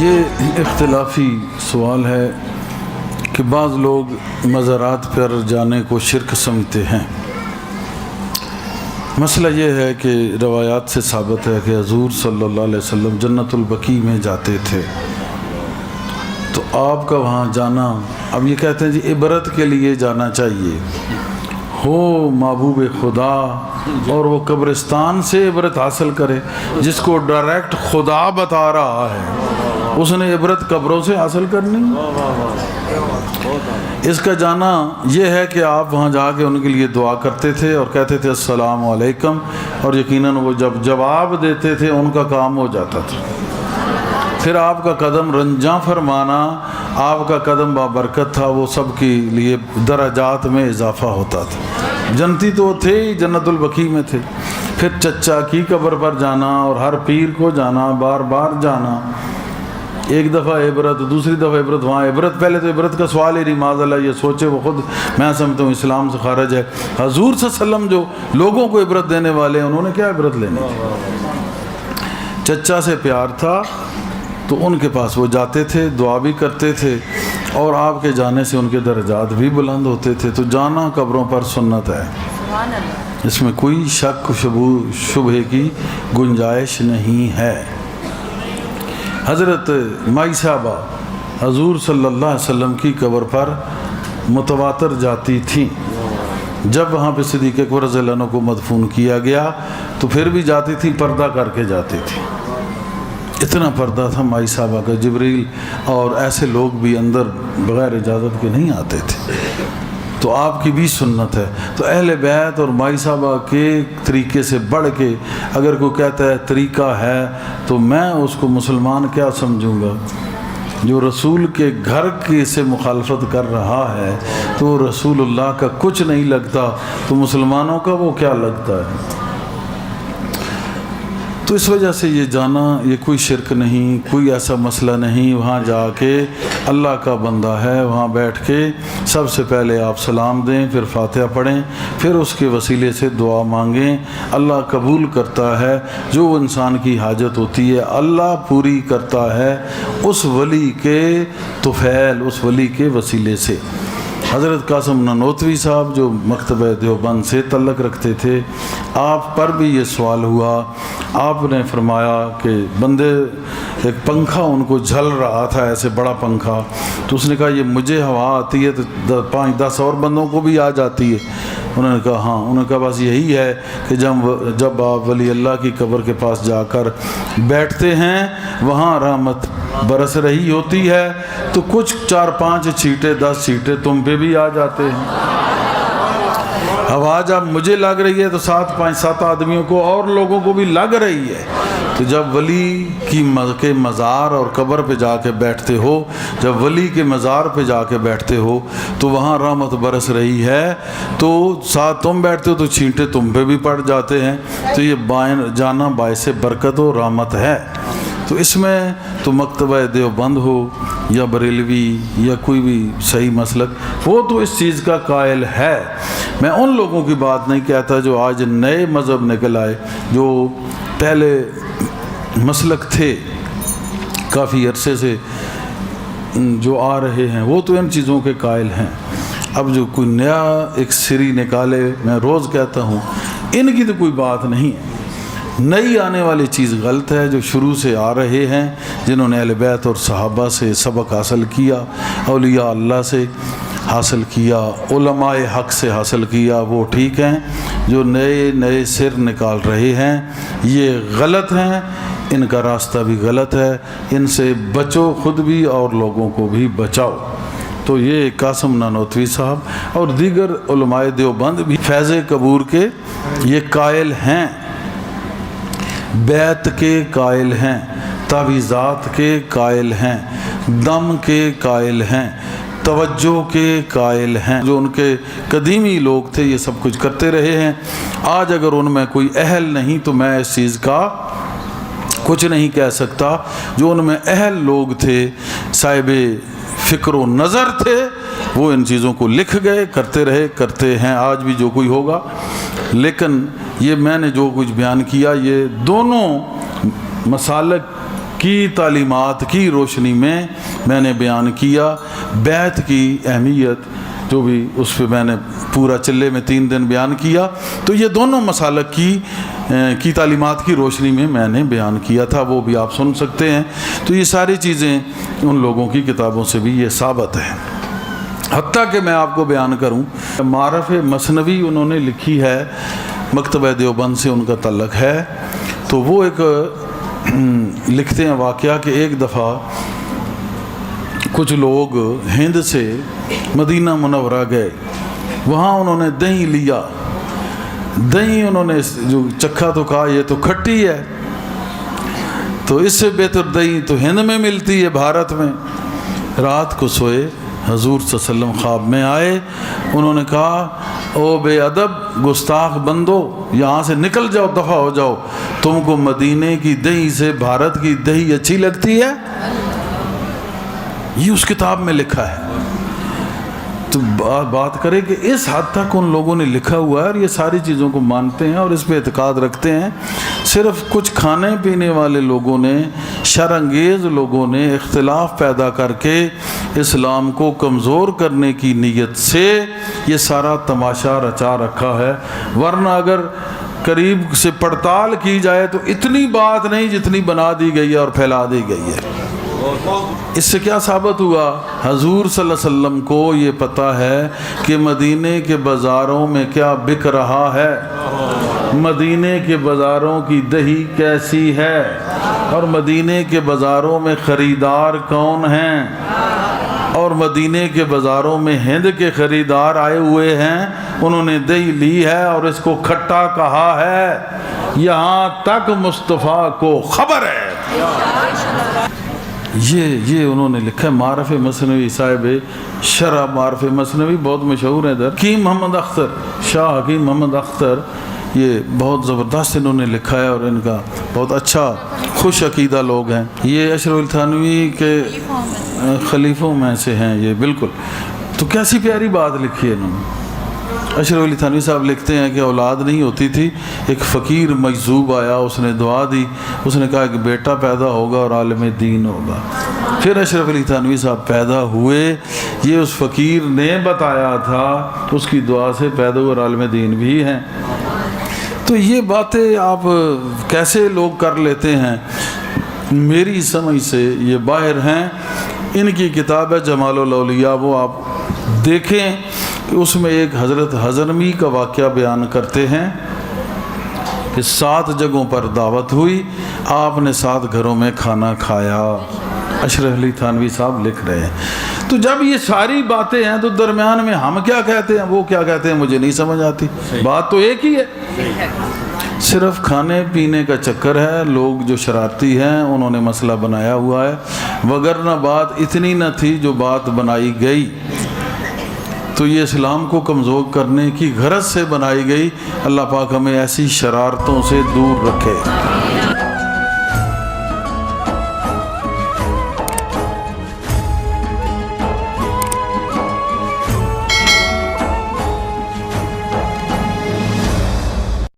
یہ اختلافی سوال ہے کہ بعض لوگ مزارات پر جانے کو شرک سمجھتے ہیں۔ مسئلہ یہ ہے کہ روایات سے ثابت ہے کہ حضور صلی اللہ علیہ وسلم جنت البقیع میں جاتے تھے، تو آپ کا وہاں جانا، اب یہ کہتے ہیں جی عبرت کے لیے جانا چاہیے، ہو محبوب خدا اور وہ قبرستان سے عبرت حاصل کرے، جس کو ڈائریکٹ خدا بتا رہا ہے اس نے عبرت قبروں سے حاصل کرنی۔ اس کا جانا یہ ہے کہ آپ وہاں جا کے ان کے لیے دعا کرتے تھے اور کہتے تھے السلام علیکم، اور یقیناً وہ جب جواب دیتے تھے ان کا کام ہو جاتا تھا۔ پھر آپ کا قدم رنجاں فرمانا، آپ کا قدم بابرکت تھا، وہ سب کے لیے درجات میں اضافہ ہوتا تھا۔ جنتی تو تھے ہی، جنت البقیع میں تھے۔ پھر چچا کی قبر پر جانا اور ہر پیر کو جانا، بار بار جانا، ایک دفعہ عبرت، دوسری دفعہ عبرت، وہاں عبرت، پہلے تو عبرت کا سوال ہی نہیں، معاذ اللہ یہ سوچے وہ خود میں سمجھتا ہوں اسلام سے خارج ہے۔ حضور صلی اللہ علیہ وسلم جو لوگوں کو عبرت دینے والے ہیں، انہوں نے کیا عبرت لینی تھی؟ چچا سے پیار تھا تو ان کے پاس وہ جاتے تھے، دعا بھی کرتے تھے، اور آپ کے جانے سے ان کے درجات بھی بلند ہوتے تھے۔ تو جانا قبروں پر سنت ہے، اس میں کوئی شک شبہ کی گنجائش نہیں ہے۔ حضرت مائی صاحبہ حضور صلی اللہ علیہ وسلم کی قبر پر متواتر جاتی تھیں۔ جب وہاں پہ صدیق اکبر رضی اللہ عنہ کو مدفون کیا گیا تو پھر بھی جاتی تھیں، پردہ کر کے جاتی تھیں۔ اتنا پردہ تھا مائی صاحبہ کا، جبریل اور ایسے لوگ بھی اندر بغیر اجازت کے نہیں آتے تھے۔ تو آپ کی بھی سنت ہے۔ تو اہل بیت اور مائی صاحبہ کے طریقے سے بڑھ کے اگر کوئی کہتا ہے طریقہ ہے، تو میں اس کو مسلمان کیا سمجھوں گا؟ جو رسول کے گھر کی سے مخالفت کر رہا ہے تو رسول اللہ کا کچھ نہیں لگتا، تو مسلمانوں کا وہ کیا لگتا ہے؟ تو اس وجہ سے یہ جانا یہ کوئی شرک نہیں، کوئی ایسا مسئلہ نہیں۔ وہاں جا کے اللہ کا بندہ ہے، وہاں بیٹھ کے سب سے پہلے آپ سلام دیں، پھر فاتحہ پڑھیں، پھر اس کے وسیلے سے دعا مانگیں۔ اللہ قبول کرتا ہے، جو انسان کی حاجت ہوتی ہے اللہ پوری کرتا ہے اس ولی کے طفیل، اس ولی کے وسیلے سے۔ حضرت قاسم نانوتوی صاحب جو مکتبہ دیوبند سے تعلق رکھتے تھے، آپ پر بھی یہ سوال ہوا۔ آپ نے فرمایا کہ بندے، ایک پنکھا ان کو جھل رہا تھا، ایسے بڑا پنکھا، تو اس نے کہا یہ مجھے ہوا آتی ہے تو 5-10 اور بندوں کو بھی آ جاتی ہے؟ انہوں نے کہا ہاں۔ انہوں نے کہا بس یہی ہے کہ جب آپ ولی اللہ کی قبر کے پاس جا کر بیٹھتے ہیں، وہاں رحمت برس رہی ہوتی ہے، تو کچھ 4-5 چھینٹے 10 چھینٹے تم پہ بھی آ جاتے ہیں۔ ہوا جب مجھے لگ رہی ہے تو 7 آدمیوں کو اور لوگوں کو بھی لگ رہی ہے۔ تو جب ولی کے مزار اور قبر پہ جا کے بیٹھتے ہو، جب ولی کے مزار پہ جا کے بیٹھتے ہو تو وہاں رحمت برس رہی ہے، تو ساتھ تم بیٹھتے ہو تو چھینٹے تم پہ بھی پڑ جاتے ہیں۔ تو یہ جانا باعث برکت و رحمت ہے۔ تو اس میں تو مکتبہ دیوبند ہو یا بریلوی یا کوئی بھی صحیح مسلک، وہ تو اس چیز کا قائل ہے۔ میں ان لوگوں کی بات نہیں کہتا جو آج نئے مذہب نکل آئے، جو پہلے مسلک تھے کافی عرصے سے جو آ رہے ہیں، وہ تو ان چیزوں کے قائل ہیں۔ اب جو کوئی نیا ایک سری نکالے، میں روز کہتا ہوں ان کی تو کوئی بات نہیں ہے۔ نئی آنے والی چیز غلط ہے۔ جو شروع سے آ رہے ہیں، جنہوں نے اہل بیت اور صحابہ سے سبق حاصل کیا، اولیاء اللہ سے حاصل کیا، علماء حق سے حاصل کیا، وہ ٹھیک ہیں۔ جو نئے سر نکال رہے ہیں یہ غلط ہیں، ان کا راستہ بھی غلط ہے، ان سے بچو، خود بھی اور لوگوں کو بھی بچاؤ۔ تو یہ قاسم نانوتوی صاحب اور دیگر علماء دیوبند بھی فیض قبور کے یہ قائل ہیں، بیت کے قائل ہیں، تعویذات کے قائل ہیں، دم کے قائل ہیں، توجہ کے قائل ہیں۔ جو ان کے قدیمی لوگ تھے یہ سب کچھ کرتے رہے ہیں۔ آج اگر ان میں کوئی اہل نہیں تو میں اس چیز کا کچھ نہیں کہہ سکتا۔ جو ان میں اہل لوگ تھے، صاحب فکر و نظر تھے، وہ ان چیزوں کو لکھ گئے، کرتے رہے، کرتے ہیں آج بھی جو کوئی ہوگا۔ لیکن یہ میں نے جو کچھ بیان کیا، یہ دونوں مسالک کی تعلیمات کی روشنی میں میں نے بیان کیا۔ بیعت کی اہمیت جو بھی اس پہ میں نے پورا چلے میں 3 دن بیان کیا، تو یہ دونوں مسالک کی تعلیمات کی روشنی میں نے بیان کیا تھا، وہ بھی آپ سن سکتے ہیں۔ تو یہ ساری چیزیں ان لوگوں کی کتابوں سے بھی یہ ثابت ہے۔ حتیٰ کہ میں آپ کو بیان کروں، معارف مثنوی انہوں نے لکھی ہے، مکتبہ دیوبند سے ان کا تعلق ہے، تو وہ ایک لکھتے ہیں واقعہ کہ ایک دفعہ کچھ لوگ ہند سے مدینہ منورہ گئے، وہاں انہوں نے دہی لیا، دہی انہوں نے جو چکھا تو کہا یہ تو کھٹی ہے، تو اس سے بہتر دہی تو ہند میں ملتی ہے، بھارت میں۔ رات کو سوئے، حضور صلی اللہ علیہ وسلم خواب میں آئے، انہوں نے کہا او بے ادب گستاخ بندو، یہاں سے نکل جاؤ، دفع ہو جاؤ، تم کو مدینے کی دہی سے بھارت کی دہی اچھی لگتی ہے؟ یہ اس کتاب میں لکھا ہے۔ تو بات کریں کہ اس حد تک ان لوگوں نے لکھا ہوا ہے اور یہ ساری چیزوں کو مانتے ہیں اور اس پہ اعتقاد رکھتے ہیں۔ صرف کچھ کھانے پینے والے لوگوں نے، شر انگیز لوگوں نے اختلاف پیدا کر کے اسلام کو کمزور کرنے کی نیت سے یہ سارا تماشا رچا رکھا ہے، ورنہ اگر قریب سے پڑتال کی جائے تو اتنی بات نہیں جتنی بنا دی گئی ہے اور پھیلا دی گئی ہے۔ اس سے کیا ثابت ہوا؟ حضور صلی اللہ علیہ وسلم کو یہ پتہ ہے کہ مدینے کے بازاروں میں کیا بک رہا ہے، مدینے کے بازاروں کی دہی کیسی ہے، اور مدینے کے بازاروں میں خریدار کون ہیں، اور مدینے کے بازاروں میں ہند کے خریدار آئے ہوئے ہیں، انہوں نے دہی لی ہے اور اس کو کھٹا کہا ہے، یہاں تک مصطفیٰ کو خبر ہے۔ یہ انہوں نے لکھا ہے معارف مثنوی، صاحب شرح معارف مثنوی بہت مشہور ہے ادھر، حکیم محمد اختر، شاہ حکیم محمد اختر، یہ بہت زبردست انہوں نے لکھا ہے اور ان کا بہت اچھا خوش عقیدہ لوگ ہیں۔ یہ اشرف علی تھانوی کے خلیفوں میں سے ہیں یہ، بالکل۔ تو کیسی پیاری بات لکھی ہے انہوں نے۔ اشرف علی تھانوی صاحب لکھتے ہیں کہ اولاد نہیں ہوتی تھی، ایک فقیر مجذوب آیا، اس نے دعا دی، اس نے کہا کہ بیٹا پیدا ہوگا اور عالم دین ہوگا۔ پھر اشرف علی تھانوی صاحب پیدا ہوئے، یہ اس فقیر نے بتایا تھا، اس کی دعا سے پیدا ہوئے اور عالم دین بھی ہیں۔ تو یہ باتیں آپ کیسے لوگ کر لیتے ہیں، میری سمجھ سے یہ باہر ہیں۔ ان کی کتاب ہے جمال الاولیاء، وہ آپ دیکھیں، اس میں ایک حضرت حضرمی کا واقعہ بیان کرتے ہیں کہ 7 جگہوں پر دعوت ہوئی، آپ نے 7 گھروں میں کھانا کھایا۔ اشرف علی تھانوی صاحب لکھ رہے ہیں۔ تو جب یہ ساری باتیں ہیں تو درمیان میں ہم کیا کہتے ہیں، وہ کیا کہتے ہیں، مجھے نہیں سمجھ آتی۔ بات تو ایک ہی ہے، صرف کھانے پینے کا چکر ہے۔ لوگ جو شرارتی ہیں انہوں نے مسئلہ بنایا ہوا ہے، وگرنہ بات اتنی نہ تھی جو بات بنائی گئی۔ تو یہ اسلام کو کمزور کرنے کی غرض سے بنائی گئی۔ اللہ پاک ہمیں ایسی شرارتوں سے دور رکھے۔